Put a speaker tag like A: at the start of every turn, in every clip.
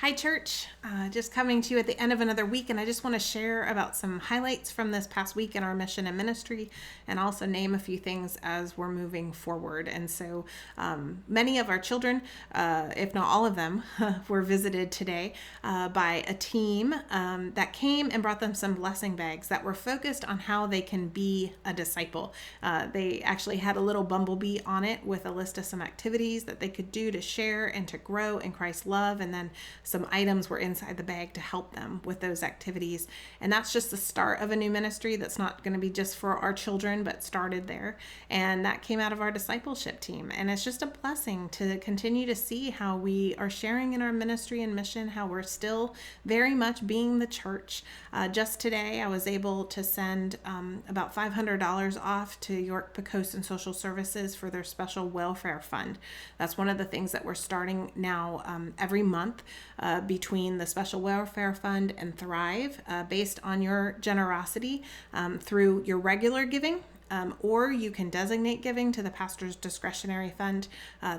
A: Hi, church. Just coming to you at the end of another week, and I just want to share about some highlights from this past week in our mission and ministry, and also name a few things as we're moving forward. And so, many of our children, if not all of them, were visited today by a team that came and brought them some blessing bags that were focused on how they can be a disciple. They actually had a little bumblebee on it with a list of some activities that they could do to share and to grow in Christ's love, and then some items were inside the bag to help them with those activities. And that's just the start of a new ministry that's not going to be just for our children, but started there. And that came out of our discipleship team. And it's just a blessing to continue to see how we are sharing in our ministry and mission, how we're still very much being the church. Just today, I was able to send about $500 off to York Pocosin Social Services for their special welfare fund. That's one of the things that we're starting now every month. Between the Special Welfare Fund and Thrive, based on your generosity through your regular giving, or you can designate giving to the pastor's discretionary fund.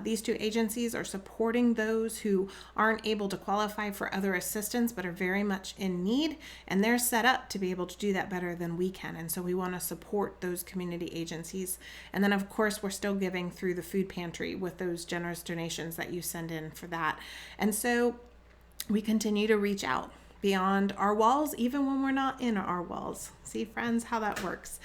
A: These two agencies are supporting those who aren't able to qualify for other assistance but are very much in need, and they're set up to be able to do that better than we can. And so we want to support those community agencies. And then, of course, we're still giving through the food pantry with those generous donations that you send in for that. And so we continue to reach out beyond our walls, even when we're not in our walls. See, friends, how that works.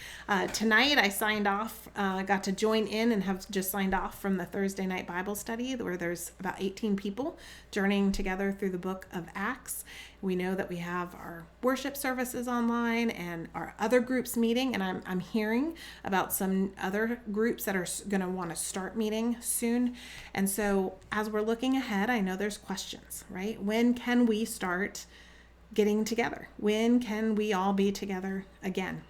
A: Tonight, I signed off, got to join in and have just signed off from the Thursday night Bible study where there's about 18 people journeying together through the book of Acts. We know that we have our worship services online and our other groups meeting, and I'm hearing about some other groups that are going to want to start meeting soon. And so as we're looking ahead, I know there's questions, right? When can we start getting together? When can we all be together again?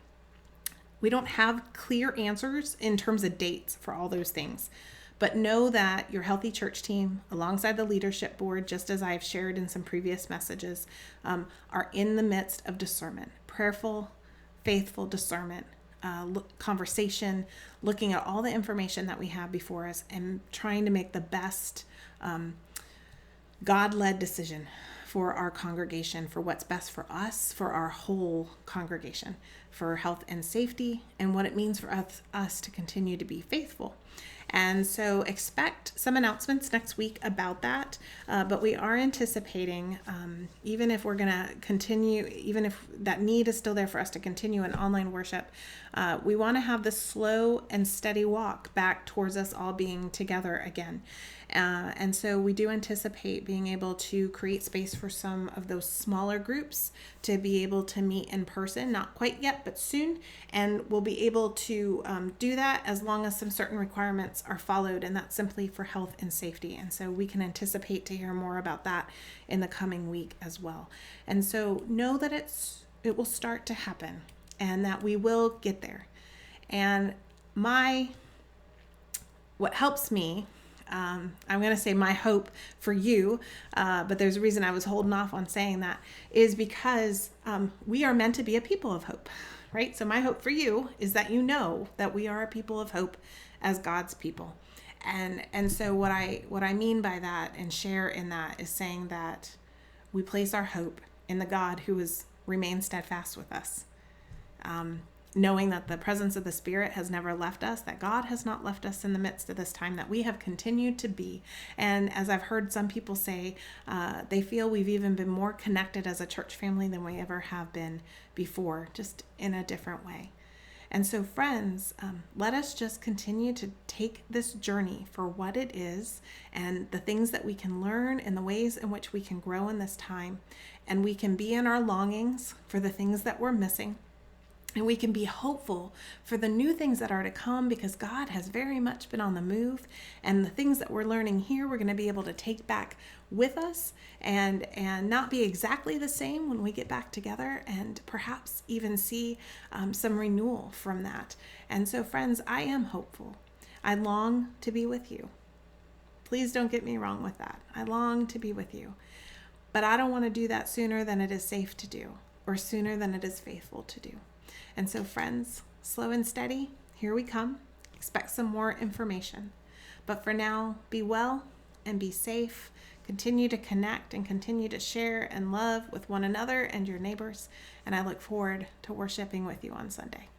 A: We don't have clear answers in terms of dates for all those things, but know that your healthy church team, alongside the leadership board, just as I've shared in some previous messages, are in the midst of discernment, prayerful, faithful discernment, conversation, looking at all the information that we have before us and trying to make the best God-led decision for our congregation, for what's best for us, for our whole congregation, for health and safety, and what it means for us to continue to be faithful. And so expect some announcements next week about that. But we are anticipating, even if we're going to continue, even if that need is still there for us to continue in online worship, we want to have this slow and steady walk back towards us all being together again. And so we do anticipate being able to create space for some of those smaller groups to be able to meet in person, not quite yet, but soon. And we'll be able to do that as long as some certain requirements are followed, and that's simply for health and safety. And so we can anticipate to hear more about that in the coming week as well. And so know that it will start to happen and that we will get there. And what helps me, I'm going to say my hope for you, but there's a reason I was holding off on saying that, is because we are meant to be a people of hope, right? So my hope for you is that you know that we are a people of hope as God's people. And so what I mean by that and share in that is saying that we place our hope in the God who has remained steadfast with us. Knowing that the presence of the Spirit has never left us, that God has not left us in the midst of this time, that we have continued to be. And as I've heard some people say, they feel we've even been more connected as a church family than we ever have been before, just in a different way. And so, friends, let us just continue to take this journey for what it is and the things that we can learn and the ways in which we can grow in this time. And we can be in our longings for the things that we're missing. And we can be hopeful for the new things that are to come, because God has very much been on the move. And the things that we're learning here, we're going to be able to take back with us and not be exactly the same when we get back together, and perhaps even see some renewal from that. And so, friends, I am hopeful. I long to be with you. Please don't get me wrong with that. I long to be with you. But I don't want to do that sooner than it is safe to do, or sooner than it is faithful to do. And so, friends, slow and steady, here we come. Expect some more information. But for now, be well and be safe. Continue to connect and continue to share and love with one another and your neighbors. And I look forward to worshiping with you on Sunday.